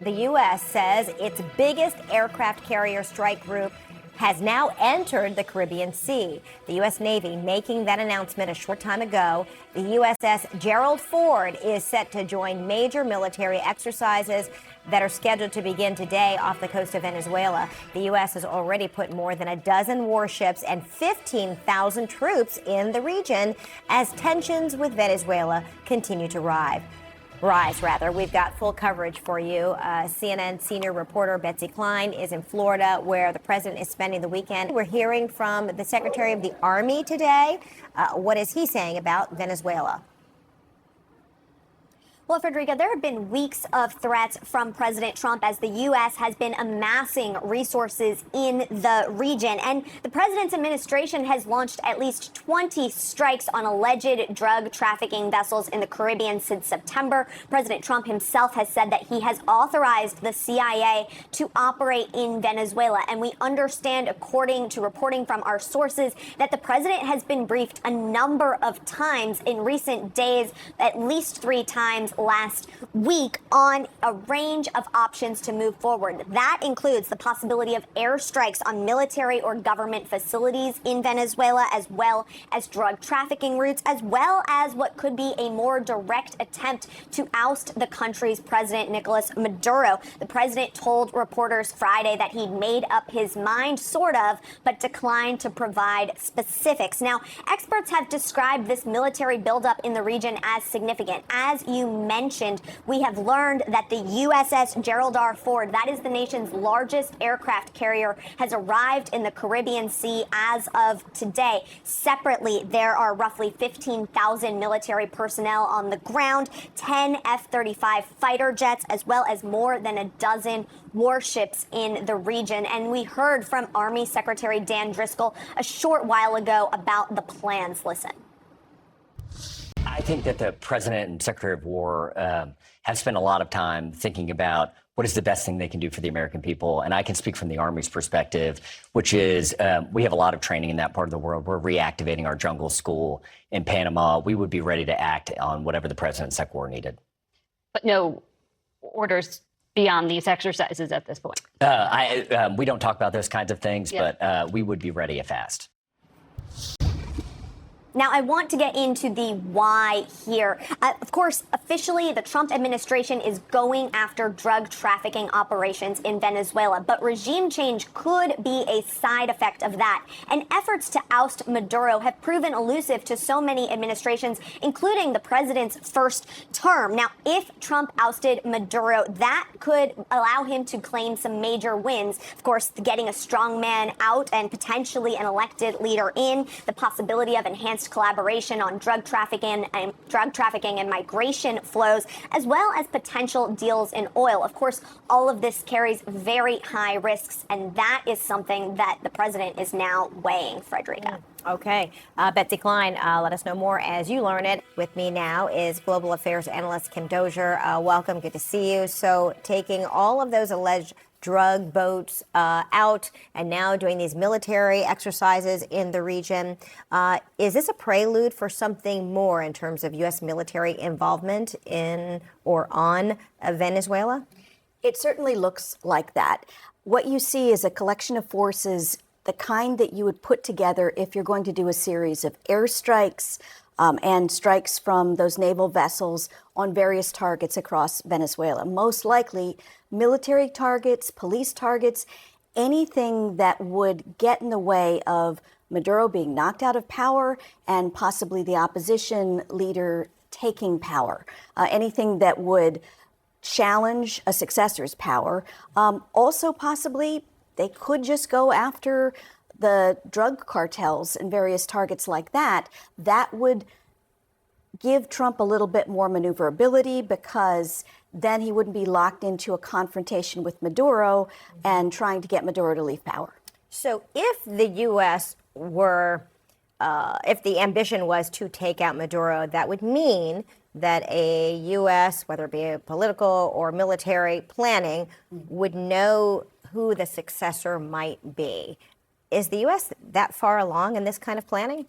The U.S. says its biggest aircraft carrier strike group has now entered the Caribbean Sea. The U.S. Navy making that announcement a short time ago. The USS Gerald R is set to join major military exercises that are scheduled to begin today off the coast of Venezuela. The U.S. has already put more than a dozen warships and 15,000 troops in the region as tensions with Venezuela continue to rise. We've got full coverage for you. CNN senior reporter Betsy Klein is in Florida, where the president is spending the weekend. We're hearing from the Secretary of the Army today. What is he saying about Venezuela? Well, Frederica, there have been weeks of threats from President Trump as the U.S. has been amassing resources in the region. And the president's administration has launched at least 20 strikes on alleged drug trafficking vessels in the Caribbean since September. President Trump himself has said that he has authorized the CIA to operate in Venezuela. And we understand, according to reporting from our sources, that the president has been briefed a number of times in recent days, at least 3 times last week, on a range of options to move forward. That includes the possibility of airstrikes on military or government facilities in Venezuela, as well as drug trafficking routes, as well as what could be a more direct attempt to oust the country's president, Nicolas Maduro. The president told reporters Friday that he'd made up his mind, sort of, but declined to provide specifics. Now, experts have described this military buildup in the region as significant. As you mentioned, we have learned that the USS Gerald R, that is the nation's largest aircraft carrier, has arrived in the Caribbean Sea as of today. Separately, there are roughly 15,000 military personnel on the ground, 10 F-35 fighter jets, as well as more than a dozen warships in the region. And we heard from Army Secretary Dan Driscoll a short while ago about the plans. Listen. I think that the president and Secretary of War have spent a lot of time thinking about what is the best thing they can do for the American people. And I can speak from the Army's perspective, which is we have a lot of training in that part of the world. We're reactivating our jungle school in Panama. We would be ready to act on whatever the president and Sec War needed. But no orders beyond these exercises at this point. We don't talk about those kinds of things, yeah. But we would be ready if asked. Now, I want to get into the why here. Of course, officially, the Trump administration is going after drug trafficking operations in Venezuela, but regime change could be a side effect of that. And efforts to oust Maduro have proven elusive to so many administrations, including the president's first term. Now, if Trump ousted Maduro, that could allow him to claim some major wins. Of course, getting a strong man out and potentially an elected leader in, the possibility of enhanced collaboration on drug trafficking and migration flows, as well as potential deals in oil. Of course, all of this carries very high risks, and that is something that the president is now weighing, Frederica. Okay. Betsy Klein, let us know more as you learn it. With me now is Global Affairs Analyst Kim Dozier. Welcome. Good to see you. So taking all of those alleged drug boats out and now doing these military exercises in the region. Is this a prelude for something more in terms of U.S. military involvement in or on Venezuela? It certainly looks like that. What you see is a collection of forces, the kind that you would put together if you're going to do a series of airstrikes and strikes from those naval vessels on various targets across Venezuela. Most likely military targets, police targets, anything that would get in the way of Maduro being knocked out of power and possibly the opposition leader taking power. Anything that would challenge a successor's power. Also, possibly, they could just go after the drug cartels and various targets like that. That would give Trump a little bit more maneuverability, because then he wouldn't be locked into a confrontation with Maduro and trying to get Maduro to leave power. So if the U.S. were, if the ambition was to take out Maduro, that would mean that a U.S., whether it be a political or military planning, would know who the successor might be. Is the U.S. that far along in this kind of planning?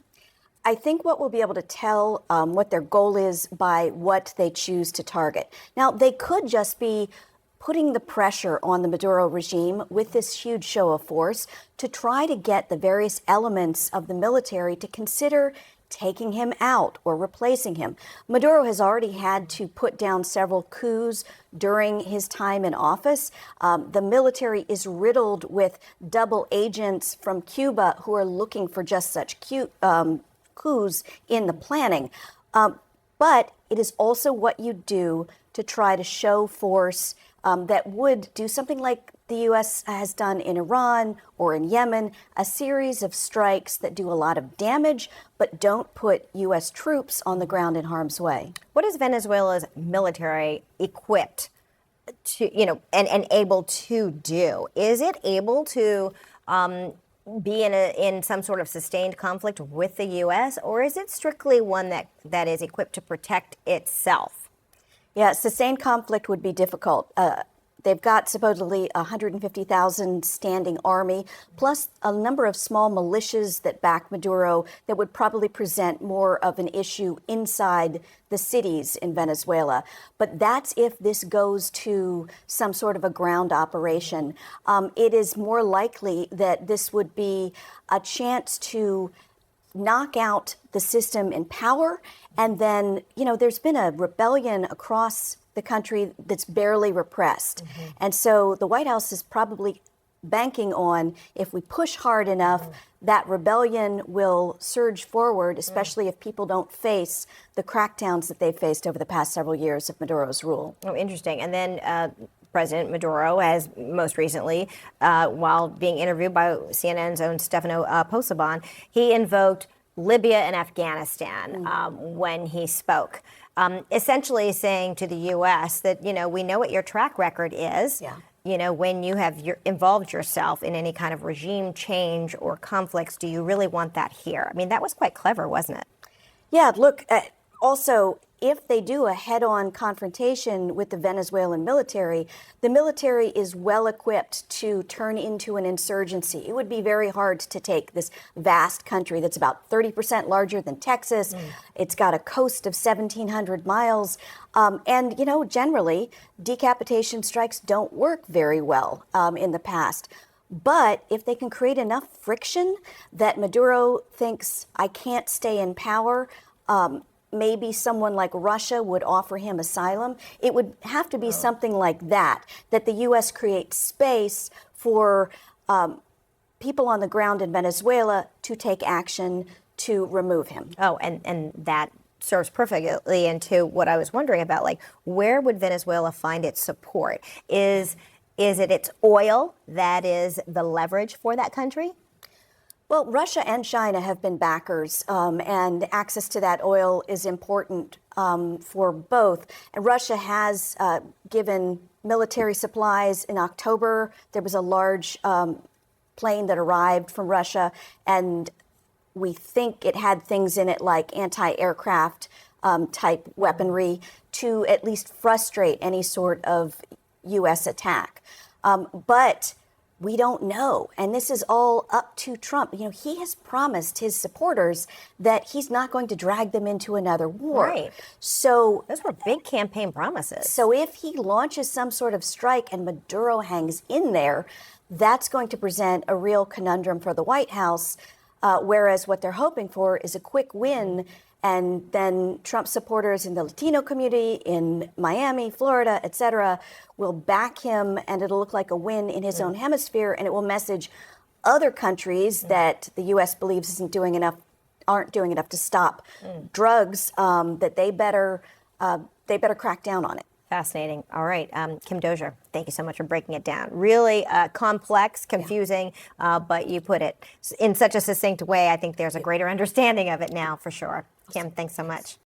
I think what we'll be able to tell what their goal is by what they choose to target. Now, they could just be putting the pressure on the Maduro regime with this huge show of force to try to get the various elements of the military to consider taking him out or replacing him. Maduro has already had to put down several coups during his time in office. The military is riddled with double agents from Cuba who are looking for just such coups in the planning. But it is also what you do to try to show force that would do something like the U.S. has done in Iran or in Yemen, a series of strikes that do a lot of damage but don't put U.S. troops on the ground in harm's way. What is Venezuela's military equipped to, and able to do? Is it able to be in some sort of sustained conflict with the U.S., or is it strictly one that is equipped to protect itself? Yeah, sustained conflict would be difficult. They've got supposedly 150,000 standing army, plus a number of small militias that back Maduro that would probably present more of an issue inside the cities in Venezuela. But that's if this goes to some sort of a ground operation. It is more likely that this would be a chance to knock out the system in power. And then, there's been a rebellion across the country that's barely repressed. Mm-hmm. And so the White House is probably banking on, if we push hard enough, that rebellion will surge forward, especially if people don't face the crackdowns that they've faced over the past several years of Maduro's rule. Oh, interesting. And then President Maduro has most recently, while being interviewed by CNN's own Stefano Posaban, he invoked Libya and Afghanistan when he spoke, essentially saying to the U.S. that, we know what your track record is. Yeah. When you have involved yourself in any kind of regime change or conflicts, do you really want that here? I mean, that was quite clever, wasn't it? Yeah, look, also, if they do a head-on confrontation with the Venezuelan military, the military is well equipped to turn into an insurgency. It would be very hard to take this vast country that's about 30% larger than Texas. It's got a coast of 1,700 miles. And, generally, decapitation strikes don't work very well in the past. But if they can create enough friction that Maduro thinks, I can't stay in power, maybe someone like Russia would offer him asylum. It would have to be something like that the U.S. creates space for people on the ground in Venezuela to take action to remove him. Oh, and that serves perfectly into what I was wondering about, like, where would Venezuela find its support? Is it its oil that is the leverage for that country? Well, Russia and China have been backers, and access to that oil is important for both. And Russia has given military supplies. In October, there was a large plane that arrived from Russia, and we think it had things in it like anti-aircraft type weaponry to at least frustrate any sort of U.S. attack. But we don't know. And this is all up to Trump. He has promised his supporters that he's not going to drag them into another war. Right. So those were big campaign promises. So if he launches some sort of strike and Maduro hangs in there, that's going to present a real conundrum for the White House. Whereas what they're hoping for is a quick win. And then Trump supporters in the Latino community in Miami, Florida, et cetera, will back him, and it'll look like a win in his own hemisphere, and it will message other countries that the U.S. believes aren't doing enough to stop drugs, that they better crack down on it. Fascinating. All right. Kim Dozier, thank you so much for breaking it down. Really complex, confusing, but you put it in such a succinct way. I think there's a greater understanding of it now, for sure. Kim, thanks so much.